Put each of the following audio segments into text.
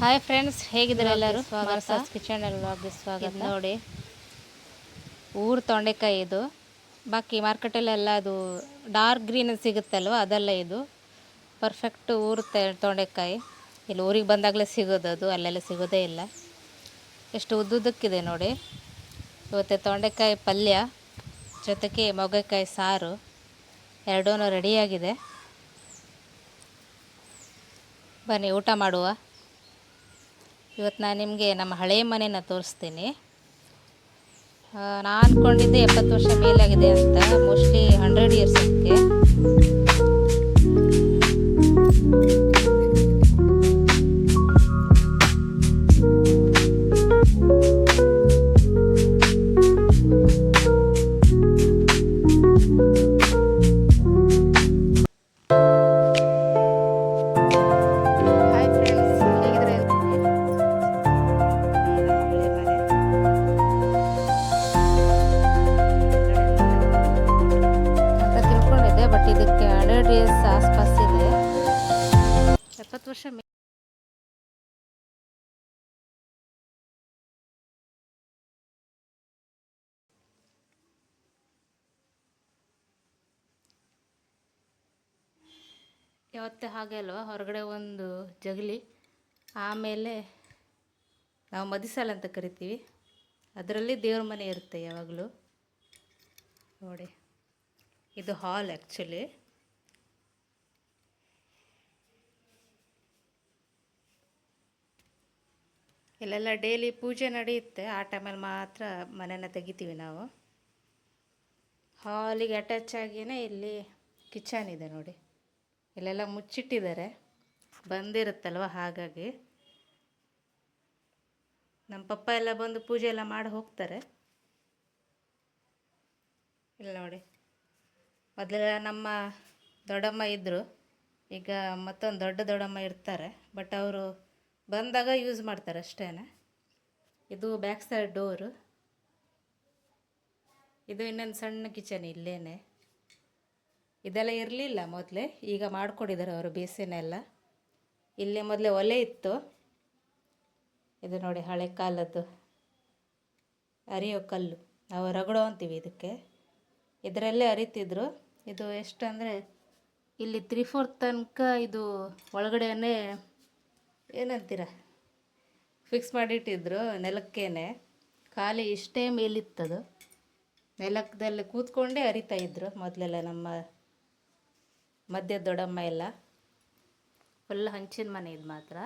Hi friends, ಹೇಗಿದ್ದಾರೆ ಎಲ್ಲರೂ? ಮಾರ್ಸಾಸ್ kitchen ವ್ಲಾಗ್ಗೆ ಸ್ವಾಗತ. ನೋಡಿ, ಊರು ತೊಂಡೆಕಾಯಿ ಇದು. ಬಾಕಿ ಮಾರ್ಕೆಟಲ್ಲೆಲ್ಲ ಅದು ಡಾರ್ಕ್ ಗ್ರೀನ್ ಸಿಗುತ್ತಲ್ವ, ಅದೆಲ್ಲ ಇದು ಪರ್ಫೆಕ್ಟ್ ಊರು ತೊಂಡೆಕಾಯಿ. ಇಲ್ಲಿ ಊರಿಗೆ ಬಂದಾಗಲೇ ಸಿಗೋದು, ಅದು ಅಲ್ಲೆಲ್ಲ ಸಿಗೋದೇ ಇಲ್ಲ. ಎಷ್ಟು ಉದ್ದುದ್ದಕ್ಕಿದೆ ನೋಡಿ. ಇವತ್ತು ತೊಂಡೆಕಾಯಿ ಪಲ್ಯ ಜೊತೆಗೆ ಮೊಗಕಾಯಿ ಸಾರು ಎರಡೂ ರೆಡಿಯಾಗಿದೆ. ಬನ್ನಿ ಊಟ ಮಾಡುವ. ಇವತ್ತು ನಾನು ನಿಮಗೆ ನಮ್ಮ ಹಳೆಯ ಮನೆಯನ್ನು ತೋರಿಸ್ತೀನಿ. ನಾನು ಅಂದ್ಕೊಂಡಿದ್ದೆ 70 ವರ್ಷ ಮೇಲಾಗಿದೆ ಅಂತ, ಮೋಸ್ಟ್ಲಿ 100 ಇಯರ್ಸ್ ಅದಕ್ಕೆ. ಇದಕ್ಕೆ 100 ಇಯರ್ಸ್ ಆಸ್ಪಾಸ್ ಇದೆ. 70 ವರ್ಷ ಯಾವತ್ತೇ ಹಾಗೆ ಅಲ್ವಾ, ಹೊರಗಡೆ ಒಂದು ಜಗಲಿ, ಆಮೇಲೆ ನಾವು ಮದಿಸಾಲ ಅಂತ ಕರಿತೀವಿ, ಅದರಲ್ಲಿ ದೇವ್ರ ಮನೆ ಇರುತ್ತೆ ಯಾವಾಗಲೂ. ನೋಡಿ, ಇದು ಹಾಲ್ ಆ್ಯಕ್ಚುಲಿ. ಇಲ್ಲೆಲ್ಲ ಡೈಲಿ ಪೂಜೆ ನಡೆಯುತ್ತೆ, ಆ ಟೈಮಲ್ಲಿ ಮಾತ್ರ ಮನೆಯನ್ನು ತೆಗಿತೀವಿ ನಾವು. ಹಾಲಿಗೆ ಅಟ್ಯಾಚ್ ಆಗಿಯೇ ಇಲ್ಲಿ ಕಿಚನ್ ಇದೆ ನೋಡಿ. ಇಲ್ಲೆಲ್ಲ ಮುಚ್ಚಿಟ್ಟಿದ್ದಾರೆ, ಬಂದಿರುತ್ತಲ್ವ, ಹಾಗಾಗಿ. ನಮ್ಮ ಪಪ್ಪ ಎಲ್ಲ ಬಂದು ಪೂಜೆ ಎಲ್ಲ ಮಾಡಿ ಹೋಗ್ತಾರೆ. ಇಲ್ಲಿ ನೋಡಿ, ಮೊದಲೆಲ್ಲ ನಮ್ಮ ದೊಡ್ಡಮ್ಮ ಇದ್ದರು, ಈಗ ಮತ್ತೊಂದು ದೊಡ್ಡಮ್ಮ ಇರ್ತಾರೆ, ಬಟ್ ಅವರು ಬಂದಾಗ ಯೂಸ್ ಮಾಡ್ತಾರೆ ಅಷ್ಟೇ. ಇದು ಬ್ಯಾಕ್ ಸೈಡ್ ಡೋರು. ಇದು ಇನ್ನೊಂದು ಸಣ್ಣ ಕಿಚನ್ ಇಲ್ಲೇನೆ. ಇದೆಲ್ಲ ಇರಲಿಲ್ಲ ಮೊದಲೇ, ಈಗ ಮಾಡಿಕೊಟ್ಟಿದ್ದಾರೆ ಅವರು ಬೇಸಿನೆಲ್ಲ. ಇಲ್ಲೇ ಮೊದಲೇ ಒಲೆ ಇತ್ತು. ಇದು ನೋಡಿ, ಹಳೆ ಕಾಲದ್ದು ಅರಿಯೋ ಕಲ್ಲು, ನಾವು ರಗಡೋ ಅಂತೀವಿ ಇದಕ್ಕೆ. ಇದರಲ್ಲೇ ಅರಿತಿದ್ರು. ಇದು ಎಷ್ಟು ಅಂದರೆ, ಇಲ್ಲಿ 3/4 ತನಕ ಇದು ಒಳಗಡೆನೇ ಏನಂತೀರ ಫಿಕ್ಸ್ ಮಾಡಿಟ್ಟಿದ್ರು, ನೆಲಕ್ಕೇನೆ. ಖಾಲಿ ಇಷ್ಟೇ ಮೇಲಿತ್ತದು, ನೆಲಕ್ಕದಲ್ಲಿ ಕೂತ್ಕೊಂಡೇ ಅರಿತಾಯಿದ್ರು ಮೊದಲೆಲ್ಲ ನಮ್ಮ ಮಧ್ಯ ದೊಡ್ಡಮ್ಮ ಎಲ್ಲ. ಫುಲ್ ಹಂಚಿನ ಮನೆ ಇದು ಮಾತ್ರ.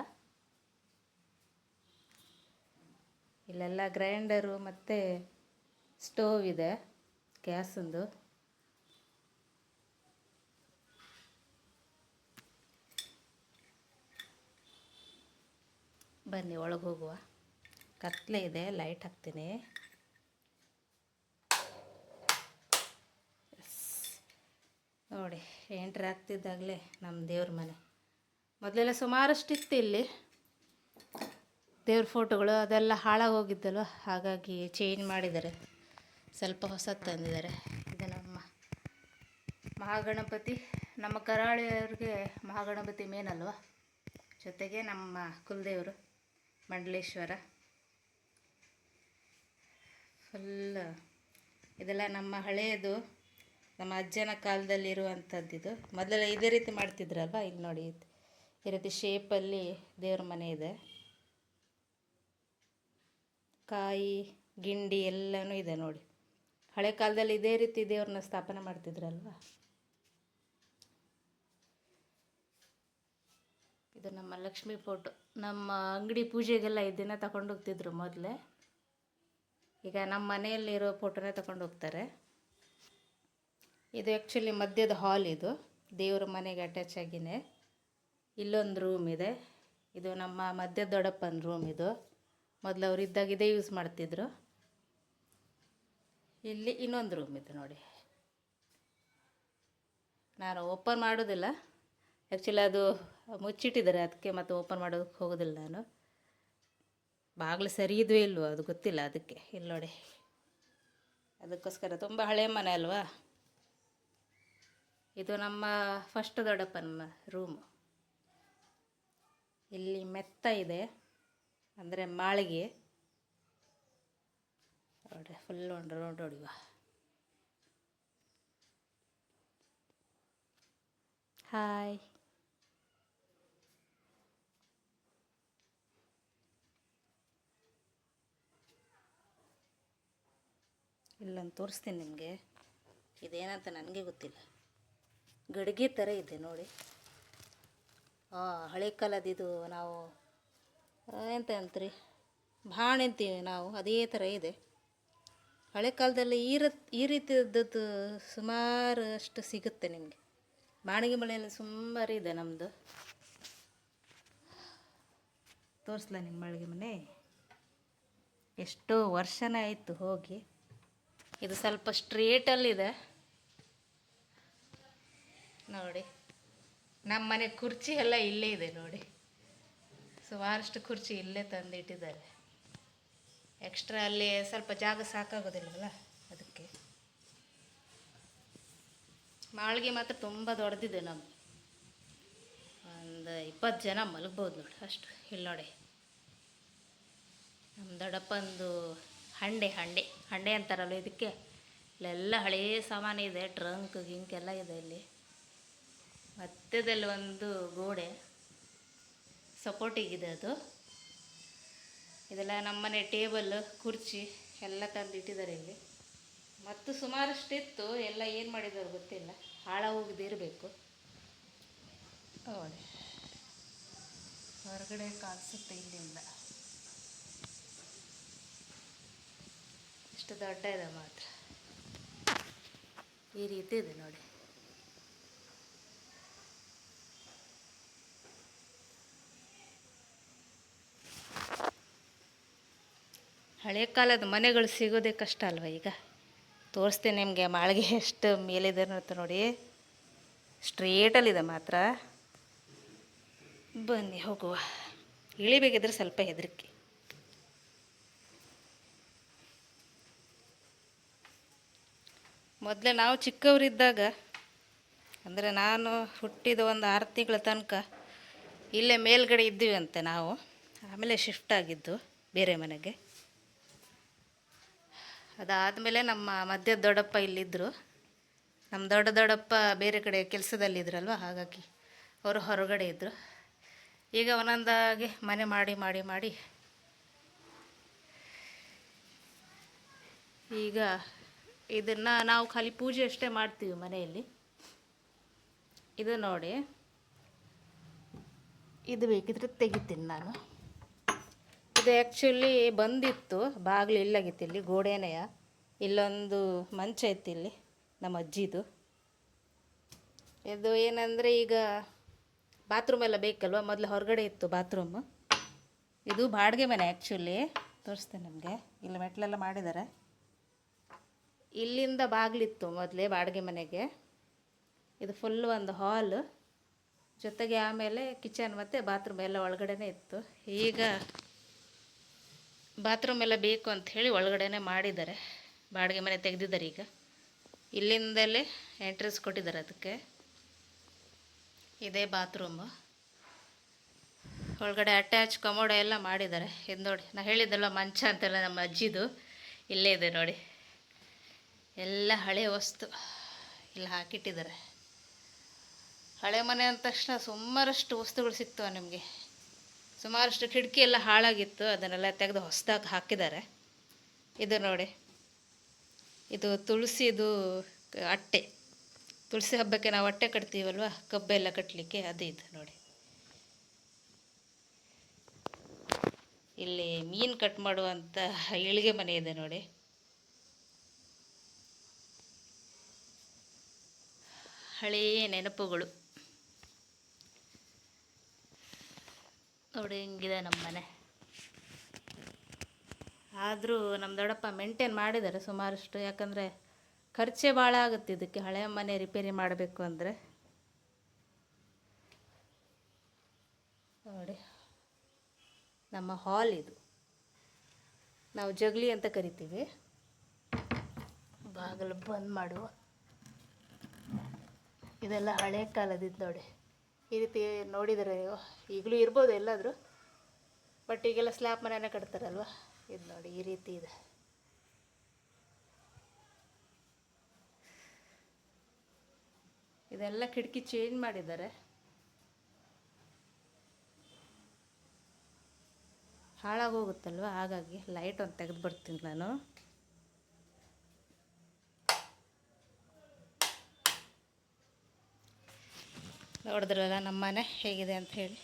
ಇಲ್ಲೆಲ್ಲ ಗ್ರೈಂಡರು ಮತ್ತು ಸ್ಟೋವ್ ಇದೆ, ಗ್ಯಾಸಂದು. ಬನ್ನಿ ಒಳಗೆ ಹೋಗುವ. ಕತ್ಲೆ ಇದೆ, ಲೈಟ್ ಹಾಕ್ತೀನಿ. ನೋಡಿ, ಎಂಟ್ರ್ ಆಗ್ತಿದ್ದಾಗಲೇ ನಮ್ಮ ದೇವ್ರ ಮನೆ. ಮೊದಲೆಲ್ಲ ಸುಮಾರಷ್ಟಿತ್ತು ಇಲ್ಲಿ ದೇವ್ರ ಫೋಟೋಗಳು, ಅದೆಲ್ಲ ಹಾಳಾಗೋಗಿದ್ದಲ್ವ, ಹಾಗಾಗಿ ಚೇಂಜ್ ಮಾಡಿದ್ದಾರೆ, ಸ್ವಲ್ಪ ಹೊಸದು ತಂದಿದ್ದಾರೆ. ಇದು ನಮ್ಮ ಮಹಾಗಣಪತಿ. ನಮ್ಮ ಕರಾಳಿಯವ್ರಿಗೆ ಮಹಾಗಣಪತಿ ಮೇನ್ ಅಲ್ವ, ಜೊತೆಗೆ ನಮ್ಮ ಕುಲದೇವರು ಮಂಡಲೇಶ್ವರ. ಫುಲ್ ಇದೆಲ್ಲ ನಮ್ಮ ಹಳೆಯದು, ನಮ್ಮ ಅಜ್ಜನ ಕಾಲದಲ್ಲಿರುವಂಥದ್ದಿದು. ಮೊದಲೆಲ್ಲ ಇದೇ ರೀತಿ ಮಾಡ್ತಿದ್ರಲ್ವ. ಇಲ್ಲಿ ನೋಡಿ, ಈ ರೀತಿ ಶೇಪಲ್ಲಿ ದೇವ್ರ ಮನೆ ಇದೆ. ಕಾಯಿ ಗಿಂಡಿ ಎಲ್ಲನೂ ಇದೆ ನೋಡಿ. ಹಳೆ ಕಾಲದಲ್ಲಿ ಇದೇ ರೀತಿ ದೇವ್ರನ್ನ ಸ್ಥಾಪನೆ ಮಾಡ್ತಿದ್ರಲ್ವ. ಇದು ನಮ್ಮ ಲಕ್ಷ್ಮೀ ಫೋಟೋ. ನಮ್ಮ ಅಂಗಡಿ ಪೂಜೆಗೆಲ್ಲ ಇದನ್ನು ತಗೊಂಡು ಹೋಗ್ತಿದ್ರು ಮೊದಲೇ. ಈಗ ನಮ್ಮ ಮನೆಯಲ್ಲಿರೋ ಫೋಟೋನೇ ತಗೊಂಡು ಹೋಗ್ತಾರೆ. ಇದು ಆ್ಯಕ್ಚುಲಿ ಮಧ್ಯದ ಹಾಲ್. ಇದು ದೇವ್ರ ಮನೆಗೆ ಅಟ್ಯಾಚ್ ಆಗಿನೇ ಇಲ್ಲೊಂದು ರೂಮ್ ಇದೆ. ಇದು ನಮ್ಮ ಮಧ್ಯ ದೊಡ್ಡಪ್ಪನ ರೂಮ್. ಇದು ಮೊದಲು ಅವ್ರು ಇದ್ದಾಗ ಇದೇ ಯೂಸ್ ಮಾಡ್ತಿದ್ರು. ಇಲ್ಲಿ ಇನ್ನೊಂದು ರೂಮ್ ಇದೆ ನೋಡಿ. ನಾನು ಓಪನ್ ಮಾಡೋದಿಲ್ಲ, ಆ್ಯಕ್ಚುಲಿ ಅದು ಮುಚ್ಚಿಟ್ಟಿದ್ದಾರೆ, ಅದಕ್ಕೆ ಮತ್ತೆ ಓಪನ್ ಮಾಡೋದಕ್ಕೆ ಹೋಗೋದಿಲ್ಲ ನಾನು. ಬಾಗಿಲು ಸರಿ ಇದೆಯೋ ಇಲ್ವೋ ಅದು ಗೊತ್ತಿಲ್ಲ, ಅದಕ್ಕೆ. ಇಲ್ಲಿ ನೋಡಿ, ಅದಕ್ಕೋಸ್ಕರ ತುಂಬ ಹಳೆಯ ಮನೆ ಅಲ್ವಾ. ಇದು ನಮ್ಮ ಫಸ್ಟ್ ದೊಡ್ಡಪ್ಪನ ರೂಮು. ಇಲ್ಲಿ ಮೆತ್ತ ಇದೆ, ಅಂದರೆ ಮಾಳಿಗೆ ನೋಡ್ರಿ, ಫುಲ್ ರೌಂಡ್ ಹೊಡಿವ. ಹಾಯ್, ಇಲ್ಲೊಂದು ತೋರಿಸ್ತೀನಿ ನಿಮಗೆ. ಇದೇನಂತ ನನಗೆ ಗೊತ್ತಿಲ್ಲ. ಗಡಿಗೆ ಥರ ಇದೆ ನೋಡಿ. ಹಳೆ ಕಾಲದಿದು ನಾವು ಎಂತ ಅಂತೀರಿ, ಭಾಣ ಅಂತೀವಿ ನಾವು, ಅದೇ ಥರ ಇದೆ. ಹಳೆ ಕಾಲದಲ್ಲಿ ಈ ರೀತಿಯದ್ದು ಸುಮಾರು ಅಷ್ಟು ಸಿಗುತ್ತೆ ನಿಮಗೆ. ಬಾಣಿಗೆ ಮಳೆಯಲ್ಲಿ ಸುಮಾರು ಇದೆ ನಮ್ಮದು. ತೋರಿಸ್ಲಾ ನಿಮ್ಮ ಮಾಳಿಗೆ ಮನೆ? ಎಷ್ಟೋ ವರ್ಷನೇ ಆಯಿತು ಹೋಗಿ. ಇದು ಸ್ವಲ್ಪ ಸ್ಟ್ರೇಟಲ್ಲಿದೆ ನೋಡಿ. ನಮ್ಮ ಮನೆ ಕುರ್ಚಿ ಎಲ್ಲ ಇಲ್ಲೇ ಇದೆ ನೋಡಿ. ಸುಮಾರಷ್ಟು ಕುರ್ಚಿ ಇಲ್ಲೇ ತಂದಿಟ್ಟಿದ್ದಾರೆ. ಎಕ್ಸ್ಟ್ರಾ ಅಲ್ಲಿ ಸ್ವಲ್ಪ ಜಾಗ ಸಾಕಾಗೋದಿಲ್ಲವಲ್ಲ, ಅದಕ್ಕೆ. ಮಾಳಿಗೆ ಮಾತ್ರ ತುಂಬ ದೊಡ್ಡದಿದೆ. ನಮ್ದು ಒಂದು 20 ಜನ ಮಲಗ್ಬೋದು ನೋಡಿ, ಅಷ್ಟು. ಇಲ್ಲಿ ನೋಡಿ, ನಮ್ಮ ದೊಡ್ಡಪ್ಪಂದು ಹಂಡೆ ಅಂತಾರಲ್ಲ ಇದಕ್ಕೆ. ಇಲ್ಲೆಲ್ಲ ಹಳೇ ಸಾಮಾನು ಇದೆ, ಟ್ರಂಕ್ ಗಿಂಕ್ ಎಲ್ಲ ಇದೆ ಇಲ್ಲಿ. ಮಧ್ಯದಲ್ಲಿ ಒಂದು ಗೋಡೆ ಸಪೋರ್ಟಿಗಿದೆ ಅದು. ಇದೆಲ್ಲ ನಮ್ಮನೆ ಟೇಬಲ್ ಕುರ್ಚಿ ಎಲ್ಲ ತಂದಿಟ್ಟಿದ್ದಾರೆ ಇಲ್ಲಿ. ಮತ್ತು ಸುಮಾರಷ್ಟಿತ್ತು, ಎಲ್ಲ ಏನು ಮಾಡಿದ್ದಾರೆ ಗೊತ್ತಿಲ್ಲ, ಹಾಳಾಗೋಗಿದಿರಬೇಕು. ನೋಡಿ, ಹೊರಗಡೆ ಕಾಣಿಸುತ್ತೆ ಇಲ್ಲಿಂದ. ಇಷ್ಟು ದೊಡ್ಡ ಇದೆ ಮಾತ್ರ, ಈ ರೀತಿ ಇದೆ ನೋಡಿ. ಹಳೆ ಕಾಲದ ಮನೆಗಳು ಸಿಗೋದೇ ಕಷ್ಟ ಅಲ್ವ ಈಗ. ತೋರಿಸ್ತೇನೆ ನಿಮಗೆ ಮಾಳಿಗೆ ಎಷ್ಟು ಮೇಲಿದೆ ಅಂತ ನೋಡಿ. ಸ್ಟ್ರೇಟಲ್ಲಿದೆ ಮಾತ್ರ. ಬನ್ನಿ ಹೋಗುವ. ಇಳಿಬೇಕಿದ್ರೆ ಸ್ವಲ್ಪ ಹೆದರಿಕೆ. ಮೊದಲೇ ನಾವು ಚಿಕ್ಕವರಿದ್ದಾಗ, ಅಂದರೆ ನಾನು ಹುಟ್ಟಿದ ಒಂದು 6 ತಿಂಗಳ ತನಕ ಇಲ್ಲೇ ಮೇಲ್ಗಡೆ ಇದ್ದೀವಿ ಅಂತೆ ನಾವು. ಆಮೇಲೆ ಶಿಫ್ಟ್ ಆಗಿದ್ದು ಬೇರೆ ಮನೆಗೆ. ಅದಾದಮೇಲೆ ನಮ್ಮ ಮಧ್ಯದ ದೊಡ್ಡಪ್ಪ ಇಲ್ಲಿದ್ದರು. ನಮ್ಮ ದೊಡ್ಡಪ್ಪ ಬೇರೆ ಕಡೆ ಕೆಲಸದಲ್ಲಿದ್ದರಲ್ವ, ಹಾಗಾಗಿ ಅವರು ಹೊರಗಡೆ ಇದ್ದರು. ಈಗ ಒಂದೊಂದಾಗಿ ಮನೆ ಮಾಡಿ ಈಗ ಇದನ್ನು ನಾವು ಖಾಲಿ ಪೂಜೆ ಅಷ್ಟೇ ಮಾಡ್ತೀವಿ ಮನೆಯಲ್ಲಿ. ಇದು ನೋಡಿ, ಇದು ಬೇಕಿದ್ರೆ ತೆಗಿತೀನಿ ನಾನು. ಇದು ಆ್ಯಕ್ಚುಲಿ ಬಂದಿತ್ತು, ಬಾಗಿಲು ಇಲ್ಲಾಗಿತ್ತು. ಇಲ್ಲಿ ಗೋಡೆನೆಯ ಇಲ್ಲೊಂದು ಮಂಚ ಇತ್ತು ಇಲ್ಲಿ, ನಮ್ಮ ಅಜ್ಜಿದು. ಇದು ಏನಂದರೆ ಈಗ ಬಾತ್ರೂಮ್ ಎಲ್ಲ ಬೇಕಲ್ವ, ಮೊದಲು ಹೊರಗಡೆ ಇತ್ತು ಬಾತ್ರೂಮು. ಇದು ಬಾಡಿಗೆ ಮನೆ ಆ್ಯಕ್ಚುಲಿ. ತೋರಿಸ್ತೇನೆ ನಿಮಗೆ. ಇಲ್ಲಿ ಮೆಟ್ಲೆಲ್ಲ ಮಾಡಿದ್ದಾರೆ. ಇಲ್ಲಿಂದ ಬಾಗಿಲಿತ್ತು ಮೊದಲೇ ಬಾಡಿಗೆ ಮನೆಗೆ. ಇದು ಫುಲ್ಲು ಒಂದು ಹಾಲ್, ಜೊತೆಗೆ ಆಮೇಲೆ ಕಿಚನ್ ಮತ್ತು ಬಾತ್ರೂಮ್ ಎಲ್ಲ ಒಳಗಡೆನೇ ಇತ್ತು. ಈಗ ಬಾತ್ರೂಮ್ ಎಲ್ಲ ಬೇಕು ಅಂಥೇಳಿ ಒಳಗಡೆನೇ ಮಾಡಿದ್ದಾರೆ. ಬಾಡಿಗೆ ಮನೆ ತೆಗೆದಿದ್ದಾರೆ ಈಗ. ಇಲ್ಲಿಂದಲೇ ಎಂಟ್ರೆನ್ಸ್ ಕೊಟ್ಟಿದ್ದಾರೆ ಅದಕ್ಕೆ. ಇದೇ ಬಾತ್ರೂಮು. ಒಳಗಡೆ ಅಟ್ಯಾಚ್ ಕಮೋಡ ಎಲ್ಲ ಮಾಡಿದ್ದಾರೆ. ಇದು ನೋಡಿ, ನಾನು ಹೇಳಿದ್ದಲ್ಲ ಮಂಚ ಅಂತೆಲ್ಲ ನಮ್ಮ ಅಜ್ಜಿದು, ಇಲ್ಲೇ ಇದೆ ನೋಡಿ. ಎಲ್ಲ ಹಳೆ ವಸ್ತು ಇಲ್ಲಿ ಹಾಕಿಟ್ಟಿದ್ದಾರೆ. ಹಳೆ ಮನೆ ಅಂದ ತಕ್ಷಣ ಸುಮಾರಷ್ಟು ವಸ್ತುಗಳು ಸಿಗ್ತವೆ ನಿಮಗೆ. ಸುಮಾರಷ್ಟು ಕಿಟಕಿ ಎಲ್ಲ ಹಾಳಾಗಿತ್ತು, ಅದನ್ನೆಲ್ಲ ತೆಗೆದು ಹೊಸದಾಗಿ ಹಾಕಿದ್ದಾರೆ. ಇದು ನೋಡಿ, ಇದು ತುಳಸಿದು ಅಟ್ಟೆ. ತುಳಸಿ ಹಬ್ಬಕ್ಕೆ ನಾವು ಅಟ್ಟೆ ಕಟ್ತೀವಲ್ವ, ಕಬ್ಬೆಲ್ಲ ಕಟ್ಟಲಿಕ್ಕೆ, ಅದು ಇದು ನೋಡಿ. ಇಲ್ಲಿ ಮೀನು ಕಟ್ ಮಾಡುವಂಥ ಇಳಿಗೆ ಮನೆ ಇದೆ ನೋಡಿ. ಹಳೆಯ ನೆನಪುಗಳು ನೋಡಿ, ಹಿಂಗಿದೆ ನಮ್ಮ ಮನೆ. ಆದರೂ ನಮ್ಮ ದೊಡ್ಡಪ್ಪ ಮೇಂಟೈನ್ ಮಾಡಿದ್ದಾರೆ ಸುಮಾರಷ್ಟು. ಯಾಕಂದರೆ ಖರ್ಚೇ ಭಾಳ ಆಗುತ್ತೆ ಇದಕ್ಕೆ, ಹಳೆಯ ಮನೆ ರಿಪೇರಿ ಮಾಡಬೇಕು ಅಂದರೆ. ನೋಡಿ, ನಮ್ಮ ಹಾಲ್ ಇದು. ನಾವು ಜಗಲಿ ಅಂತ ಕರಿತೀವಿ. ಬಾಗಿಲು ಬಂದ್ ಮಾಡುವ. ಇದೆಲ್ಲ ಹಳೆ ಕಾಲದಿದ್ದು ನೋಡಿ. ಈ ರೀತಿ ನೋಡಿದರೆ ಈಗಲೂ ಇರ್ಬೋದು ಎಲ್ಲಾದರೂ. ಬಟ್ ಈಗೆಲ್ಲ ಸ್ಲ್ಯಾಬ್ ಮನೆಯೇ ಕಟ್ತಾರಲ್ವ. ಇದು ನೋಡಿ ಈ ರೀತಿ ಇದೆ. ಇದೆಲ್ಲ ಕಿಟಕಿ ಚೇಂಜ್ ಮಾಡಿದ್ದಾರೆ. ಹಾಳಾಗೋಗುತ್ತಲ್ವ, ಹಾಗಾಗಿ ಲೈಟ್ ಒಂದು ತೆಗೆದು ಬರ್ತೀನಿ ನಾನು. ನೋಡಿದ್ರಲ್ಲ ನಮ್ಮ ಮನೆ ಹೇಗಿದೆ ಅಂತ ಹೇಳಿ.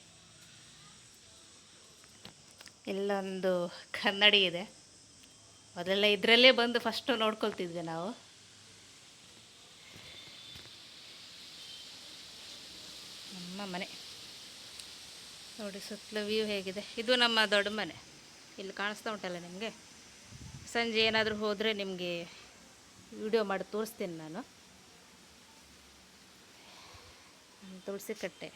ಇಲ್ಲೊಂದು ಕನ್ನಡಿ ಇದೆ. ಮೊದಲೆಲ್ಲ ಇದರಲ್ಲೇ ಬಂದು ಫಸ್ಟು ನೋಡ್ಕೊಳ್ತಿದ್ವಿ ನಾವು. ನಮ್ಮ ಮನೆ ನೋಡಿ, ಸುತ್ತಲೂ ವ್ಯೂ ಹೇಗಿದೆ. ಇದು ನಮ್ಮ ದೊಡ್ಡ ಮನೆ. ಇಲ್ಲಿ ಕಾಣಿಸ್ತಾ ಉಂಟಲ್ಲ ನಿಮಗೆ. ಸಂಜೆ ಏನಾದರೂ ಹೋದರೆ ನಿಮಗೆ ವಿಡಿಯೋ ಮಾಡಿ ತೋರಿಸ್ತೀನಿ ನಾನು. ತುಳಸಿ ಕಟ್ಟೆ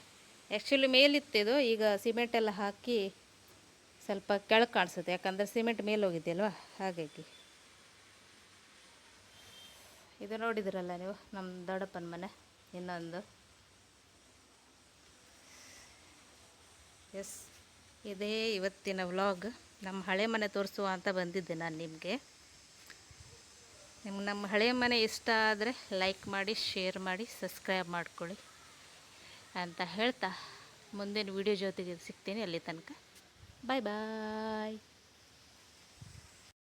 ಆ್ಯಕ್ಚುಲಿ ಮೇಲಿತ್ತಿದು, ಈಗ ಸಿಮೆಂಟೆಲ್ಲ ಹಾಕಿ ಸ್ವಲ್ಪ ಕೆಳಗೆ ಕಾಣಿಸುತ್ತೆ, ಯಾಕಂದರೆ ಸಿಮೆಂಟ್ ಮೇಲೆ ಹೋಗಿದೆಯಲ್ವ, ಹಾಗಾಗಿ. ಇದು ನೋಡಿದ್ರಲ್ಲ ನೀವು, ನಮ್ಮ ದೊಡ್ಡಪ್ಪನ ಮನೆ ಇನ್ನೊಂದು. ಎಸ್, ಇದೇ ಇವತ್ತಿನ ವ್ಲಾಗ್. ನಮ್ಮ ಹಳೆ ಮನೆ ತೋರಿಸುವ ಅಂತ ಬಂದಿದ್ದೆ ನಾನು ನಿಮಗೆ. ನಿಮ್ಗೆ ನಮ್ಮ ಹಳೆಯ ಮನೆ ಇಷ್ಟ ಆದರೆ ಲೈಕ್ ಮಾಡಿ, ಶೇರ್ ಮಾಡಿ, ಸಬ್ಸ್ಕ್ರೈಬ್ ಮಾಡ್ಕೊಳ್ಳಿ ಅಂತ ಹೇಳ್ತಾ ಮುಂದಿನ ವಿಡಿಯೋ ಜೊತೆಗೆ ಸಿಗ್ತೀನಿ. ಅಲ್ಲಿ ತನಕ ಬಾಯ್ ಬಾಯ್.